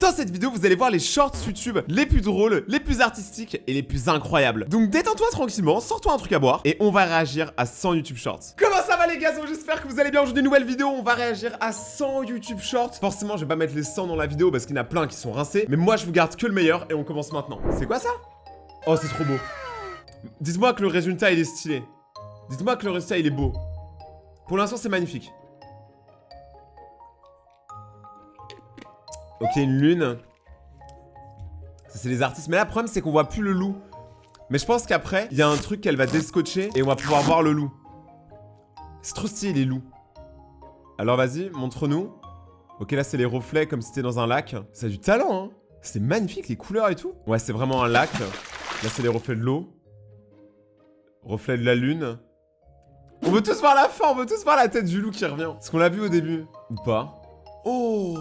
Dans cette vidéo, vous allez voir les shorts YouTube les plus drôles, les plus artistiques et les plus incroyables. Donc détends-toi tranquillement, sors-toi un truc à boire et on va réagir à 100 YouTube Shorts. Comment ça va les gars? J'espère que vous allez bien. Aujourd'hui, nouvelle vidéo, on va réagir à 100 YouTube Shorts. Forcément, je vais pas mettre les 100 dans la vidéo parce qu'il y en a plein qui sont rincés. Mais moi, je vous garde que le meilleur et on commence maintenant. C'est quoi ça? Oh, c'est trop beau. Dites-moi que le résultat, il est stylé. Dites-moi que le résultat, il est beau. Pour l'instant, c'est magnifique. Ok, une lune. Ça, c'est les artistes. Mais là, le problème, c'est qu'on voit plus le loup. Mais je pense qu'après, il y a un truc qu'elle va déscotcher et on va pouvoir voir le loup. C'est trop stylé, les loups. Alors, vas-y, montre-nous. Ok, là, c'est les reflets comme si c'était dans un lac. Ça a du talent, hein. C'est magnifique, les couleurs et tout. Ouais, c'est vraiment un lac. Là, c'est les reflets de l'eau. Reflets de la lune. On veut tous voir la fin, on veut tous voir la tête du loup qui revient. Est-ce qu'on l'a vu au début? Ou pas? Oh!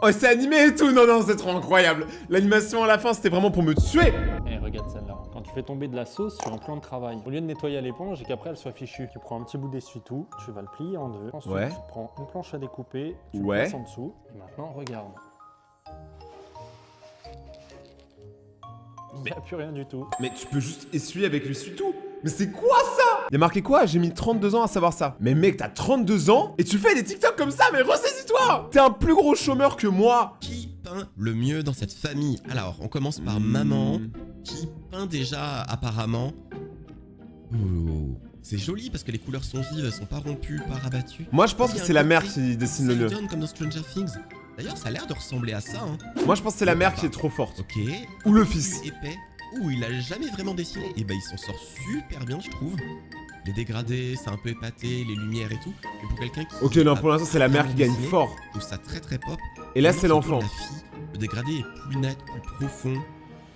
Oh, c'est animé et tout. Non, non, c'est trop incroyable. L'animation à la fin, c'était vraiment pour me tuer. Eh, regarde celle-là. Quand tu fais tomber de la sauce sur un plan de travail, au lieu de nettoyer à l'éponge et qu'après elle soit fichue, tu prends un petit bout d'essuie-tout, tu vas le plier en deux. Ensuite, Ouais. tu prends une planche à découper, tu le Ouais. passes en dessous. Et maintenant, regarde. Il n'y a plus rien du tout. Mais tu peux juste essuyer avec l'essuie-tout. Mais c'est quoi ça? Il y a marqué quoi? J'ai mis 32 ans à savoir ça. Mais mec, t'as 32 ans et tu fais des TikTok comme ça, mais ressaisis-toi! T'es un plus gros chômeur que moi. Qui peint le mieux dans cette famille? Alors, on commence par maman, qui peint déjà apparemment. Oh, c'est joli parce que les couleurs sont vives, elles sont pas rompues, pas rabattues. Moi, je pense Il y que a c'est un la côté mère qui dessine le mieux. Sidon comme dans Stranger Things. D'ailleurs, ça a l'air de ressembler à ça, hein. Moi, je pense que c'est la mère qui est trop forte. Ok. Ou le fils. Plus épais. Ouh, il a jamais vraiment dessiné. Et bah, il s'en sort super bien, je trouve. Les dégradés, c'est un peu épaté, les lumières et tout. Mais pour quelqu'un qui. Ok, non, a pour l'instant, c'est la mère qui gagne dessiné, fort. Je trouve ça très très pop. Et là, Maintenant, c'est surtout l'enfant. La fille, le dégradé est plus net, plus profond.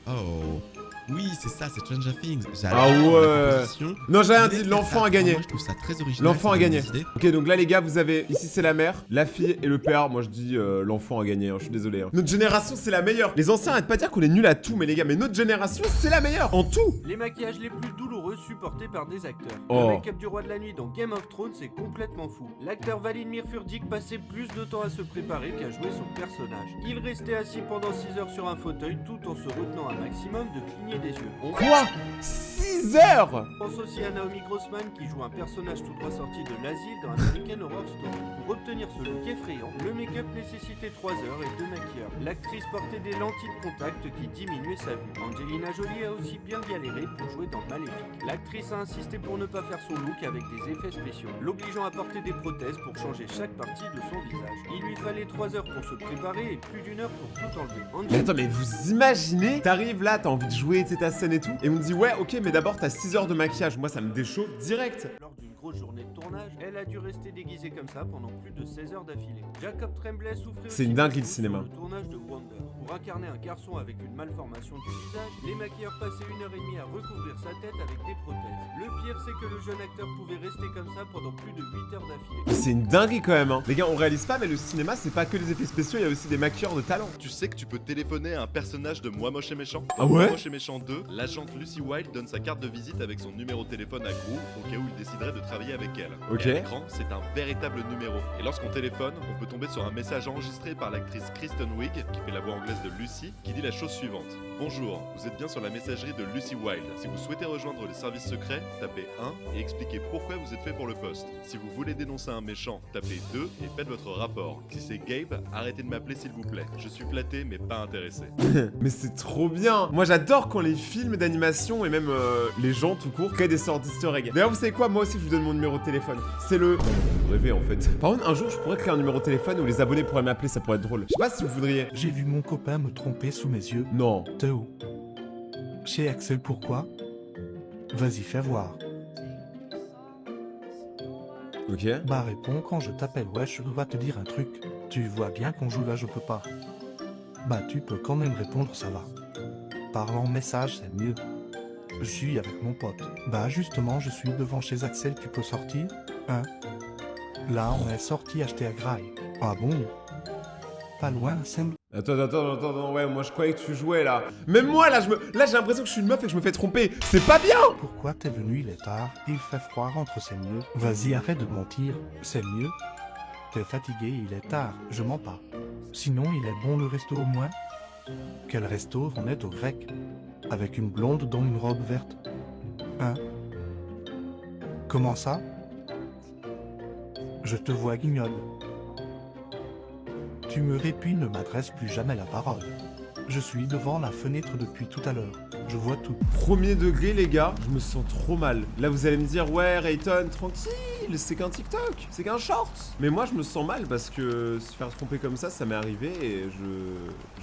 Oh. Oui, c'est ça, c'est Stranger Things. J'adore Ah ouais. la composition. Non, j'ai rien L'idée dit, de l'enfant faire a gagné. ça, moi, je trouve ça très original. L'enfant ça a donne gagné. des idées. Ok, donc là, les gars, vous avez... Ici, c'est la mère, la fille et le père. Moi, je dis l'enfant a gagné, hein, je suis désolé. Hein. Notre génération, c'est la meilleure. Les anciens arrêtent pas de dire qu'on est nul à tout, mais les gars, mais notre génération, c'est la meilleure. En tout. Les maquillages les plus douloureux supportés par des acteurs. Oh. Le make-up du roi de la nuit dans Game of Thrones, c'est complètement fou. L'acteur Vladimir Furdik passait plus de temps à se préparer qu'à jouer son personnage. Il restait assis pendant 6 heures sur un fauteuil tout en se retenant un maximum de cligner des yeux. On Quoi? 6 heures? pense aussi à Naomi Grossman qui joue un personnage tout droit sorti de l'asile dans American Horror Story. Pour obtenir ce look effrayant, le make-up nécessitait 3 heures et 2 maquilleurs. L'actrice portait des lentilles de contact qui diminuaient sa vue. Angelina Jolie a aussi bien galéré pour jouer dans Maléfique. L'actrice a insisté pour ne pas faire son look avec des effets spéciaux, l'obligeant à porter des prothèses pour changer chaque partie de son visage. Il lui fallait 3 heures pour se préparer et plus d'1 heure pour tout enlever. Mais attends, mais vous imaginez? T'arrives là, t'as envie de jouer, tu sais, ta scène et tout. Et on me dit, ouais, ok, mais d'abord, t'as 6 heures de maquillage. Moi, ça me déchauffe direct. Lors d'une grosse journée de tournage, elle a dû rester déguisée comme ça pendant plus de 16 heures d'affilée. Jacob Tremblay souffrait C'est aussi une dinguerie, beaucoup le cinéma. sur le tournage de Wonder. Pour incarner un garçon avec une malformation du visage, les maquilleurs passaient 1h30 à recouvrir sa tête avec des prothèses. Le pire, c'est que le jeune acteur pouvait rester comme ça pendant plus de 8 heures d'affilée. C'est une dinguerie quand même, hein. Les gars, on réalise pas, mais le cinéma, c'est pas que les effets spéciaux, il y a aussi des maquilleurs de talent. Tu sais que tu peux téléphoner à un personnage de Moi Moche et Méchant? Ah Dans ouais? Moi Moche et Méchant 2, l'agente Lucy Wilde donne sa carte de visite avec son numéro de téléphone à Gru au cas où il déciderait de travailler avec elle. Ok. Et à l'écran, c'est un véritable numéro. Et lorsqu'on téléphone, on peut tomber sur un message enregistré par l'actrice Kristen Wiig, qui fait la voix anglaise de Lucy, qui dit la chose suivante. Bonjour, vous êtes bien sur la messagerie de Lucy Wilde. Si vous souhaitez rejoindre les services secrets, tapez 1 et expliquez pourquoi vous êtes fait pour le poste. Si vous voulez dénoncer un méchant, tapez 2 et faites votre rapport. Si c'est Gabe, arrêtez de m'appeler s'il vous plaît. Je suis flatté mais pas intéressé. Mais c'est trop bien. Moi, j'adore quand les films d'animation et même les gens tout court créent des sortes d'easter eggs. D'ailleurs, vous savez quoi? Moi aussi, je vous donne mon numéro de téléphone. C'est le... Vous rêvez, en fait. Par contre, un jour, je pourrais créer un numéro de téléphone où les abonnés pourraient m'appeler, ça pourrait être drôle. Je sais pas si vous voudriez. J'ai vu mon copain me tromper sous mes yeux. Non. Théo. Chez Axel, pourquoi? Vas-y, fais voir. Ok. Bah réponds quand je t'appelle, ouais, je dois te dire un truc. Tu vois bien qu'on joue là, je peux pas. Bah tu peux quand même répondre, ça va. Parle en message, c'est mieux. Je suis avec mon pote. Bah justement, je suis devant chez Axel, tu peux sortir? Hein? Là, on est sorti acheter à Graille. Ah bon? Pas loin, c'est... Attends, ouais, moi je croyais que tu jouais là. Même moi là, là j'ai l'impression que je suis une meuf et que je me fais tromper. C'est pas bien. Pourquoi t'es venu, il est tard, il fait froid, rentre, c'est mieux. Vas-y, arrête de mentir, c'est mieux. T'es fatigué, il est tard, je mens pas. Sinon, il est bon le resto au moins? Quel resto on est au grec? Avec une blonde dans une robe verte? Hein? Comment ça? Je te vois guignol. Tu me répugnes, ne m'adresse plus jamais la parole. Je suis devant la fenêtre depuis tout à l'heure. Je vois tout. Premier degré, les gars, je me sens trop mal. Là, vous allez me dire, ouais, Rayton, tranquille, c'est qu'un TikTok, c'est qu'un short. Mais moi, je me sens mal parce que se faire tromper comme ça m'est arrivé et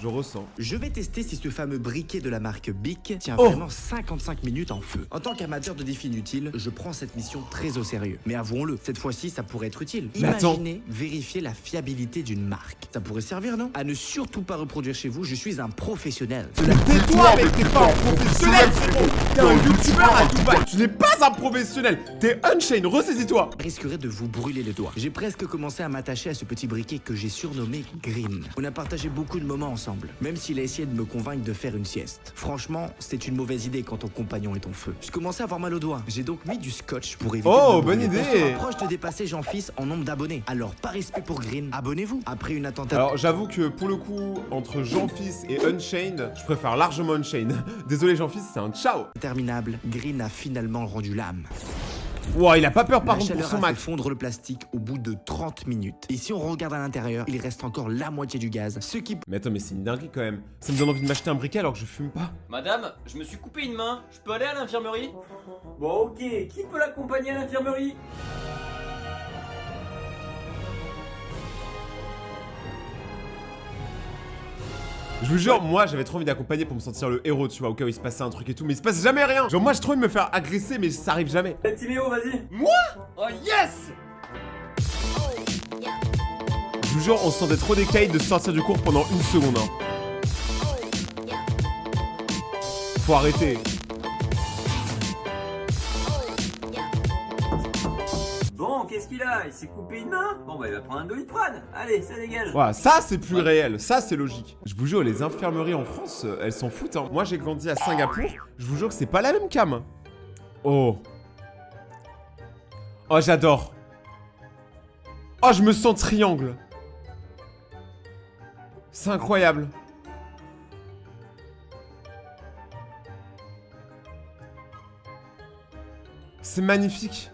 je ressens. Je vais tester si ce fameux briquet de la marque Bic tient Oh. vraiment 55 minutes en feu. En tant qu'amateur de défis inutiles, je prends cette mission très au sérieux. Mais avouons-le, cette fois-ci, ça pourrait être utile. Mais attends. Imaginez vérifier la fiabilité d'une marque. Ça pourrait servir, non? À ne surtout pas reproduire chez vous, je suis un professionnel. Tais-toi, mec, t'es pas un professionnel, c'est bon. T'es un youtubeur à Dubaï. Tu n'es pas un professionnel. T'es Unchained, ressaisis-toi. Risquerait de vous brûler les doigts. J'ai presque commencé à m'attacher à ce petit briquet que j'ai surnommé Green. On a partagé beaucoup de moments ensemble, même s'il a essayé de me convaincre de faire une sieste. Franchement, c'est une mauvaise idée quand ton compagnon est en feu. Je commençais à avoir mal aux doigts. J'ai donc mis du scotch pour éviter Oh, de me bonne brûler. idée. On se rapproche de dépasser Jean-Fils en nombre d'abonnés. Alors, par respect pour Green, abonnez-vous. Après une attentat Alors, j'avoue que pour le coup, entre Jean-Fils et Unchained, je préfère largement Unchained. Désolé, Jean-Fils, c'est un ciao. interminable, Green a finalement rendu l'âme. Wow, il a pas peur par La contre pour chaleur son a fait Mac. fondre le plastique au bout de 30 minutes. Et si on regarde à l'intérieur, il reste encore la moitié du gaz, ce qui Mais attends, mais c'est une dinguerie quand même. Ça me donne envie de m'acheter un briquet alors que je fume pas. Madame, je me suis coupé une main, je peux aller à l'infirmerie? Bon ok, qui peut l'accompagner à l'infirmerie? Je vous jure, moi j'avais trop envie d'accompagner pour me sentir le héros, tu vois, au cas où il se passait un truc et tout, mais il se passe jamais rien. Genre moi j'ai trop envie de me faire agresser, mais ça arrive jamais. Timéo, vas-y. Moi? Oh yes! Je vous jure, on se sentait trop décaillé de sortir du cours pendant une seconde. Hein. Faut arrêter. Bon, qu'est-ce qu'il a? Il s'est coupé une main? Bon bah il va prendre un Doliprane. Allez, ça dégage. Voilà, ça c'est plus réel, ça c'est logique. Je vous jure, les infirmeries en France, elles s'en foutent. Hein. Moi j'ai grandi à Singapour, je vous jure que c'est pas la même cam. Oh. Oh, j'adore. Oh, je me sens triangle. C'est incroyable. C'est magnifique.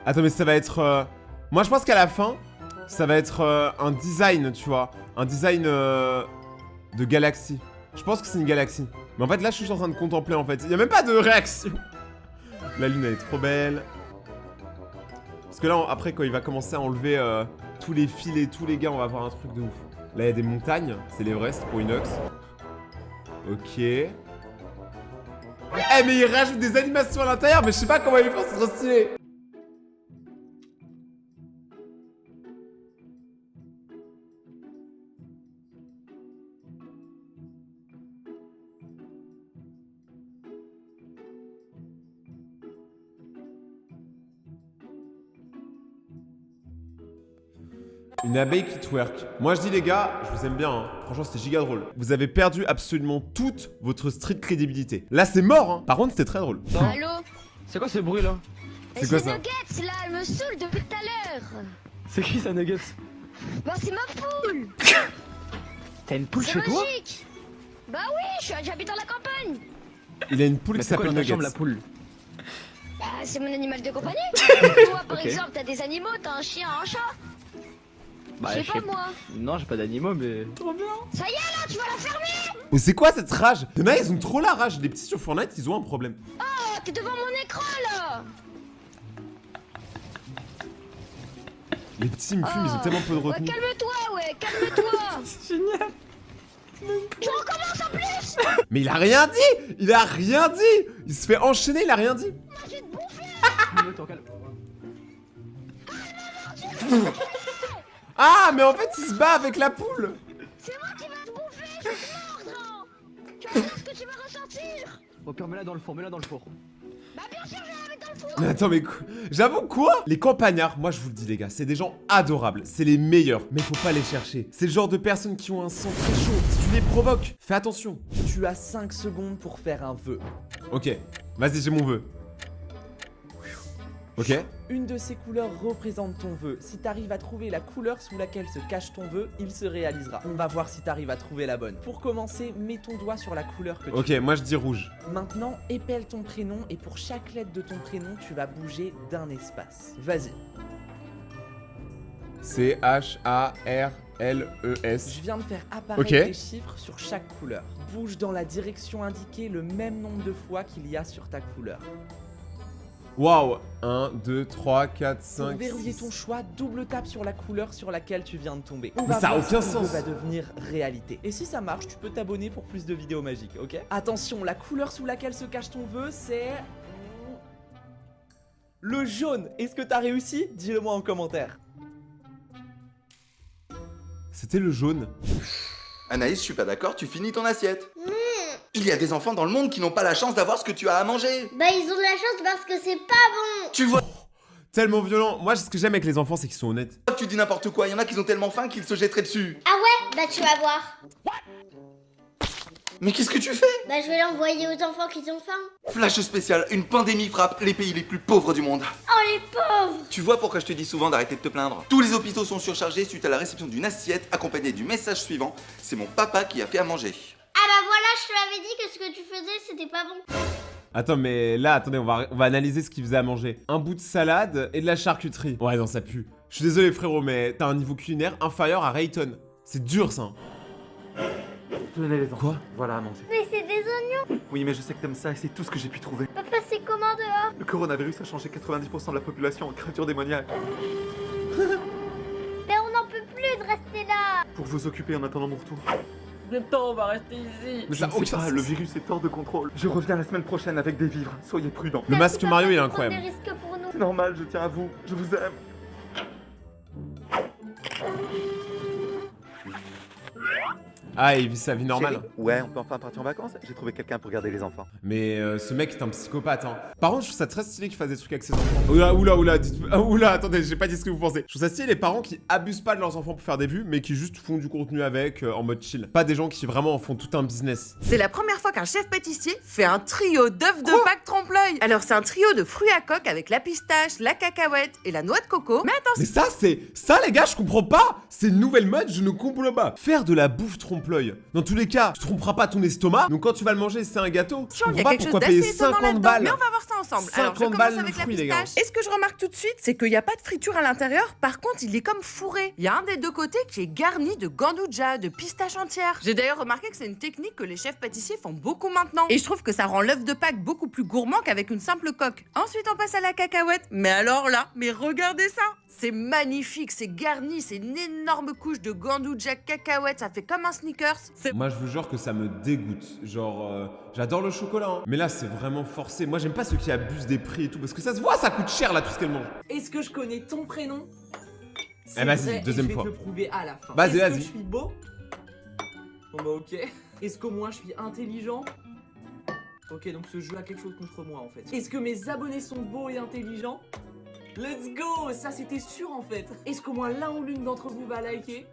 Attends, mais ça va être... Moi, je pense qu'à la fin, ça va être un design, tu vois. Un design de galaxie. Je pense que c'est une galaxie. Mais en fait, là, je suis en train de contempler, en fait. Il n'y a même pas de réaction. La lune, elle est trop belle. Parce que là, après, quand il va commencer à enlever tous les fils et tous les gars, on va avoir un truc de ouf. Là, il y a des montagnes. C'est l'Everest pour Inox. Ok. Eh, mais il rajoute des animations à l'intérieur, mais je sais pas comment ils font, c'est trop stylé. Une abeille qui twerk. Moi je dis les gars, je vous aime bien, hein. Franchement c'était giga drôle. Vous avez perdu absolument toute votre street crédibilité. Là c'est mort, hein. Par contre c'était très drôle. Allô? C'est quoi ce bruit là? C'est quoi ça? Nuggets là, elle me saoule depuis tout à l'heure. C'est qui ça, Nuggets? Bah c'est ma poule. T'as une poule C'est chez toi? magique. Bah oui, j'habite dans la campagne. Il a une poule Mais qui c'est quoi s'appelle dans ta Nuggets. chambre la poule? Bah c'est mon animal de compagnie. Toi par Ok. exemple, t'as des animaux, t'as un chien, un chat. Bah Je sais pas moi. Non, j'ai pas d'animaux mais... Ça y est là, tu vas la fermer. Mais c'est quoi cette rage? Il y en a, ils ont trop la rage. Les petits sur Fortnite, ils ont un problème. Oh, t'es devant mon écran là. Les petits ils me fument, ils ont tellement peu de Ouais, retenue. calme-toi, ouais, calme-toi. C'est génial. Tu recommences en plus. Mais il a rien dit! Il a rien dit! Il se fait enchaîner, il a rien dit! Moi je vais te bouffer. Calme-toi, calme. Ah, mais en fait, il se bat avec la poule! C'est moi qui vais te bouffer, je vais te mordre. Tu vas voir ce que tu vas ressentir. Au pire, mets-la dans le four, mets-la dans le four. Bah bien sûr, je vais la mettre Mais attends, mais j'avoue quoi? Les campagnards, moi je vous le dis les gars, c'est des gens adorables, c'est les meilleurs, mais faut pas les chercher. C'est le genre de personnes qui ont un sang très chaud, si tu les provoques, fais attention. Tu as 5 secondes pour faire un vœu. Ok, vas-y, j'ai mon vœu. Ok. Une de ces couleurs représente ton vœu. Si t'arrives à trouver la couleur sous laquelle se cache ton vœu, il se réalisera. On va voir si t'arrives à trouver la bonne. Pour commencer, mets ton doigt sur la couleur que tu Ok, moi je dis rouge. Maintenant, épelle ton prénom et pour chaque lettre de ton prénom, tu vas bouger d'un espace. Vas-y. C-H-A-R-L-E-S. Je viens de faire apparaître Ok. les chiffres sur chaque couleur. Bouge dans la direction indiquée le même nombre de fois qu'il y a sur ta couleur. Waouh. 1, 2, 3, 4, Pour 5, verrouiller 6. ton choix, double tape sur la couleur sur laquelle tu viens de tomber. On Mais va ça a voir aucun si ton vœu sens. va devenir réalité. Et si ça marche, tu peux t'abonner pour plus de vidéos magiques, ok? Attention, la couleur sous laquelle se cache ton vœu, c'est... le jaune. Est-ce que t'as réussi? Dis-le moi en commentaire. C'était le jaune. Anaïs, je suis pas d'accord, tu finis ton assiette. Il y a des enfants dans le monde qui n'ont pas la chance d'avoir ce que tu as à manger. Bah ils ont de la chance parce que c'est pas bon. Tu vois, Tellement violent. Moi, ce que j'aime avec les enfants, c'est qu'ils sont honnêtes. tu dis n'importe quoi, il y en a qui ont tellement faim qu'ils se jetteraient dessus. Ah ouais? Bah tu vas voir. Mais qu'est-ce que tu fais? Bah je vais l'envoyer aux enfants qui ont faim. Flash spécial, une pandémie frappe les pays les plus pauvres du monde. Oh les pauvres. Tu vois pourquoi je te dis souvent d'arrêter de te plaindre? Tous les hôpitaux sont surchargés suite à la réception d'une assiette accompagnée du message suivant: c'est mon papa qui a fait à manger. Ah bah voilà, je te l'avais dit que ce que tu faisais c'était pas bon. Attends, mais là, attendez, on va analyser ce qu'il faisait à manger. Un bout de salade et de la charcuterie. Ouais, non, ça pue. Je suis désolé, frérot, mais t'as un niveau culinaire inférieur à Rayton. C'est dur, ça. Tenez les enfants. Quoi? Voilà à manger. Mais c'est des oignons. Oui, mais je sais que t'aimes ça et c'est tout ce que j'ai pu trouver. Papa c'est comment dehors? Le coronavirus a changé 90% de la population en créatures démoniaques. Mais on n'en peut plus de rester là. Pour vous occuper en attendant mon retour. Combien de temps on va rester ici? Mais Je ça a ne sais aucun pas, sens. le virus est hors de contrôle. Je reviens la semaine prochaine avec des vivres. Soyez prudents. Le masque Mario, il est Prendre incroyable. des risques pour nous. C'est normal, je tiens à vous. Je vous aime. Ah, il vit sa vie normale. Chérie, ouais, on peut enfin partir en vacances. J'ai trouvé quelqu'un pour garder les enfants. Mais ce mec est un psychopathe, hein. Par contre, je trouve ça très stylé qu'il fasse des trucs avec ses enfants. Oula, oula, attendez, j'ai pas dit ce que vous pensez. Je trouve ça stylé les parents qui abusent pas de leurs enfants pour faire des vues, mais qui juste font du contenu avec, en mode chill. Pas des gens qui vraiment en font tout un business. C'est la première fois qu'un chef pâtissier fait un trio d'œufs de Pâques trompe-l'œil. Alors c'est un trio de fruits à coque avec la pistache, la cacahuète et la noix de coco. Mais attends, Mais ça les gars, je comprends pas. C'est une nouvelle mode, je ne comprends pas. Faire de la bouffe trompe-l'œil. Dans tous les cas, tu tromperas pas ton estomac. Donc quand tu vas le manger, c'est un gâteau. Je il y comprends a pas quelque chose pourquoi payer d'assez étonnant 50 là-dedans. balles. Mais on va voir ça ensemble. Alors je 50 commence balles avec le la fruit, les gars. pistache. Et ce que je remarque tout de suite, c'est qu'il n'y a pas de friture à l'intérieur. Par contre, il est comme fourré. Il y a un des deux côtés qui est garni de gandouja, de pistache entière. J'ai d'ailleurs remarqué que c'est une technique que les chefs pâtissiers font beaucoup maintenant. Et je trouve que ça rend l'œuf de Pâques beaucoup plus gourmand qu'avec une simple coque. Ensuite, on passe à la cacahuète. Mais alors là, mais regardez ça. C'est magnifique, c'est garni, c'est une énorme couche de gandouja cacahuète, ça fait comme un sneakers. Moi, je vous jure que ça me dégoûte. Genre, j'adore le chocolat, hein. Mais là, c'est vraiment forcé. Moi, j'aime pas ceux qui abusent des prix et tout. Parce que ça se voit, ça coûte cher là, tout ce qu'elle mange. Est-ce que je connais ton prénom? Eh, vas-y, vrai, et deuxième fois. Je vais te le prouver à la fin. Vas-y, Est-ce vas-y. que je suis beau? Bon bah ok. Est-ce qu'au moins je suis intelligent? Ok, donc ce jeu a quelque chose contre moi en fait. Est-ce que mes abonnés sont beaux et intelligents? Let's go! Ça c'était sûr en fait. Est-ce qu'au moins l'un ou l'une d'entre vous va liker?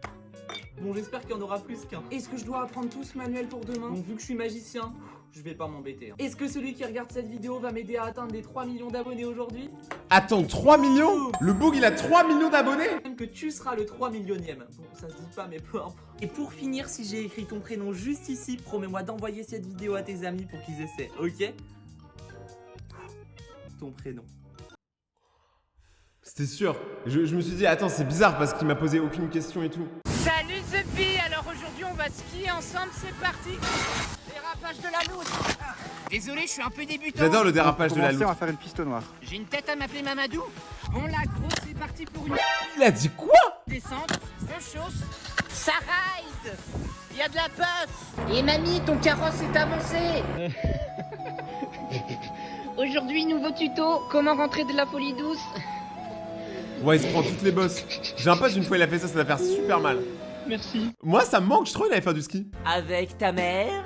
Bon, j'espère qu'il y en aura plus qu'un. Est-ce que je dois apprendre tout ce manuel pour demain? Bon, vu que je suis magicien, je vais pas m'embêter. hein. Est-ce que celui qui regarde cette vidéo va m'aider à atteindre les 3 millions d'abonnés aujourd'hui? Attends, 3 millions? Le boug, il a 3 millions d'abonnés? Même que tu seras le 3 millionième. Bon, ça se dit pas, mais peu importe. Et pour finir, si j'ai écrit ton prénom juste ici, promets-moi d'envoyer cette vidéo à tes amis pour qu'ils essaient, ok? Ton prénom. C'était sûr. Je me suis dit, attends, c'est bizarre parce qu'il m'a posé aucune question et tout. Salut Zupi, alors aujourd'hui on va skier ensemble, c'est parti. Dérapage de la loutre. Désolé, je suis un peu débutant. J'adore le dérapage de la loutre. On va faire une piste noire. J'ai une tête à m'appeler Mamadou. Bon la grosse, c'est parti pour une Il a dit quoi? descente, je chausse. Ça ride. Il y a de la puff. Et mamie, ton carrosse est avancé. Aujourd'hui, nouveau tuto, comment rentrer de la folie douce. Ouais, il se prend toutes les bosses. J'ai un pote, une fois, il a fait ça, ça va faire super mal. Merci. Moi, ça me manque, je trouve, il allait faire du ski. Avec ta mère?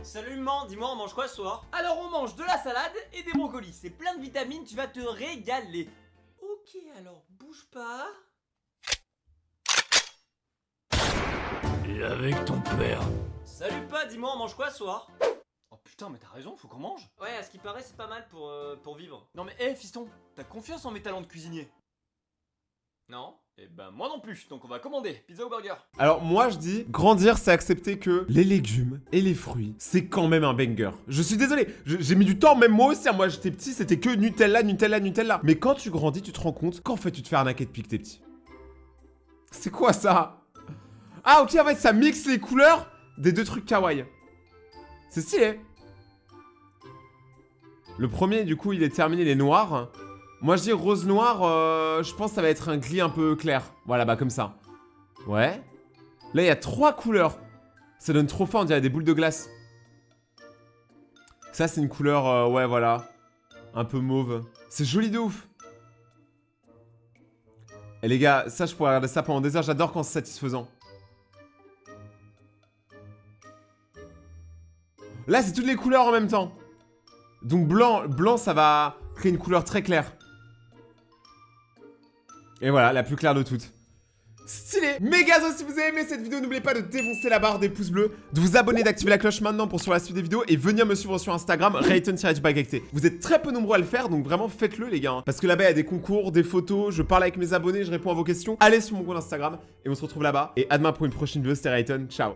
Salut maman, dis-moi on mange quoi ce soir? Alors on mange de la salade et des brocolis, c'est plein de vitamines, tu vas te régaler. Ok, alors bouge pas. Et avec ton père. Salut pas, dis-moi on mange quoi ce soir? Oh putain mais t'as raison, faut qu'on mange. Ouais, à ce qui paraît c'est pas mal pour vivre. Non mais hé fiston, t'as confiance en mes talents de cuisinier? Non? Eh ben moi non plus, donc on va commander, pizza ou burger? Alors moi je dis, grandir c'est accepter que les légumes et les fruits, c'est quand même un banger. Je suis désolé, j'ai mis du temps, même moi aussi, hein. Moi j'étais petit, c'était que Nutella, Nutella, Nutella. Mais quand tu grandis, tu te rends compte qu'en fait tu te fais arnaquer depuis que t'es petit. C'est quoi ça? Ah ok, en fait ça mixe les couleurs des deux trucs kawaii. C'est stylé. Le premier du coup il est terminé, il est noir. Moi je dis rose noir, je pense que ça va être un gris un peu clair. Voilà, bah comme ça. Ouais. Là il y a 3 couleurs. Ça donne trop faim, on dirait des boules de glace. Ça c'est une couleur, ouais voilà. Un peu mauve. C'est joli de ouf. Et les gars, ça je pourrais regarder ça pendant des heures, j'adore quand c'est satisfaisant. Là c'est toutes les couleurs en même temps. Donc blanc ça va créer une couleur très claire. Et voilà, la plus claire de toutes. Stylé. Mais gars, si vous avez aimé cette vidéo, n'oubliez pas de défoncer la barre des pouces bleus, de vous abonner, d'activer la cloche maintenant pour suivre la suite des vidéos et venir me suivre sur Instagram, Rayton-Bagacté. Vous êtes très peu nombreux à le faire, donc vraiment faites-le les gars. Hein. Parce que là-bas, il y a des concours, des photos, je parle avec mes abonnés, je réponds à vos questions. Allez sur mon compte Instagram et on se retrouve là-bas. Et à demain pour une prochaine vidéo, c'était Rayton. Ciao.